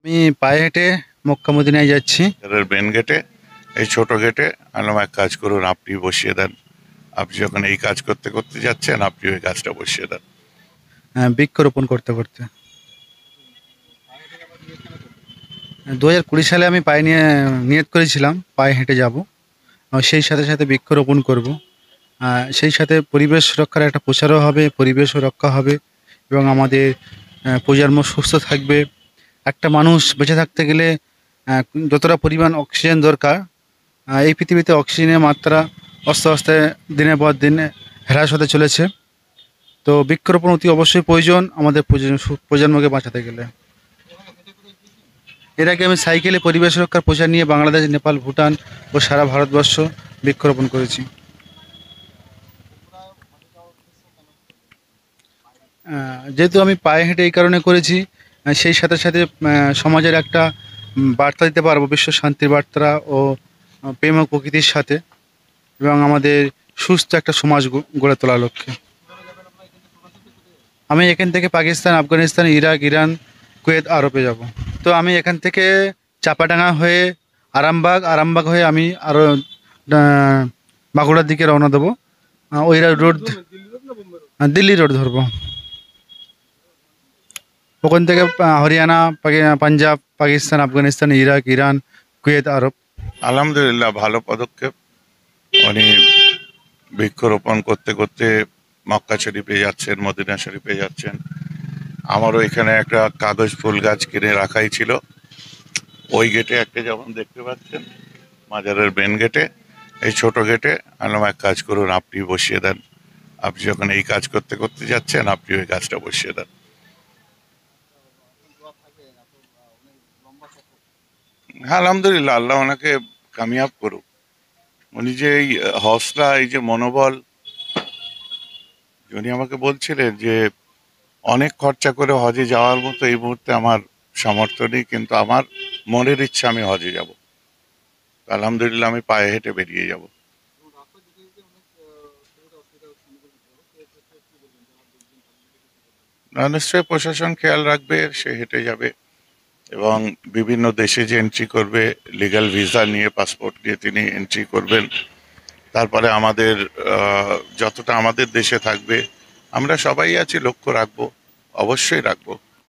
আমি পায়ে হেঁটে মক্কা মদিনায় যাচ্ছি। মেন গেটে, এই ছোট গেটে আনলাম এক কাজ করুন, আপনি বসিয়ে দেন। আপনি যখন এই কাজ করতে করতে যাচ্ছেন, আপনি ওই কাজটা বসিয়ে দেন। বৃক্ষরোপণ করতে করতে 2020 সালে আমি পায়ে নিয়ে নিয়ত করেছিলাম পায়ে হেঁটে যাব। সেই সাথে সাথে বৃক্ষরোপণ করব। সেই সাথে পরিবেশ রক্ষার একটা প্রচারও হবে, পরিবেশও রক্ষা হবে এবং আমাদের প্রজন্ম সুস্থ থাকবে। একটা মানুষ বেঁচে থাকতে গেলে আহ, যতটা পরিমাণ অক্সিজেন দরকার, এই পৃথিবীতে অক্সিজেনের মাত্রা আস্তে আস্তে দিনের পর দিন হ্রাস হতে চলেছে। তো বৃক্ষরোপণ অতি অবশ্যই প্রয়োজন আমাদের প্রজন্মকে বাঁচাতে গেলে। এর আগে আমি সাইকেলে পরিবেশ রক্ষার প্রচার নিয়ে বাংলাদেশ, নেপাল, ভুটান ও সারা ভারতবর্ষ বৃক্ষরোপণ করেছি। যেহেতু আমি পায়ে হেঁটে এই কারণে করেছি, সেই সাথে সাথে সমাজের একটা বার্তা দিতে পারবো, বিশ্ব শান্তির বার্তা ও প্রেম ও প্রকৃতির সাথে, এবং আমাদের সুস্থ একটা সমাজ গড়ে তোলার লক্ষ্যে। আমি এখান থেকে Pakistan, Afghanistan, Iraq, Iran, Kuwait, আরবে যাব। তো আমি এখান থেকে চাপাডাঙ্গা হয়ে আরামবাগ হয়ে আমি আরও বাঁকুড়ার দিকে রওনা দেবো। ওই রোড, দিল্লি রোড ধরবো। ওখান থেকে Haryana, Punjab, Pakistan, Afghanistan, Iraq, Iran, Kuwait, Arab. আলহামদুলিল্লাহ, ভালো পদক্ষেপ। উনি বৃক্ষরোপণ করতে করতে মক্কা শরীফে যাচ্ছেন, মদিনা শরীফে যাচ্ছেন। আমারও এখানে একটা কাগজ ফুল গাছ কিনে রাখাই ছিল। ওই গেটে একটা যেমন দেখতে পাচ্ছেন, মাজারের মেন গেটে, এই ছোট গেটে আনলাম এক কাজ করুন, আপনি বসিয়ে দেন। আপনি যখন এই কাজ করতে করতে যাচ্ছেন, আপনি ওই কাজটা বসিয়ে দেন। হ্যাঁ, আলহামদুলিল্লাহ, আল্লাহ ওনাকে কামিয়াব করুক। উনি যে এই হওসলা, এই যে মনোবল, উনি আমাকে বলছিলেন যে অনেক খরচা করে হজে যাওয়ার মতো এই মুহূর্তে আমার সামর্থ্য নেই, কিন্তু আমার মনের ইচ্ছা আমি হজে যাব। আলহামদুলিল্লাহ, আমি পায়ে হেঁটে বেরিয়ে যাব। না, নিশ্চয়ই প্রশাসন খেয়াল রাখবে, সে হেঁটে যাবে এবং বিভিন্ন দেশে যে এন্ট্রি করবে, লিগ্যাল ভিসা নিয়ে, পাসপোর্ট নিয়ে তিনি এন্ট্রি করবেন। তারপরে আমাদের যতটা আমাদের দেশে থাকবে, আমরা সবাই আছি, লক্ষ্য রাখবো, অবশ্যই রাখবো।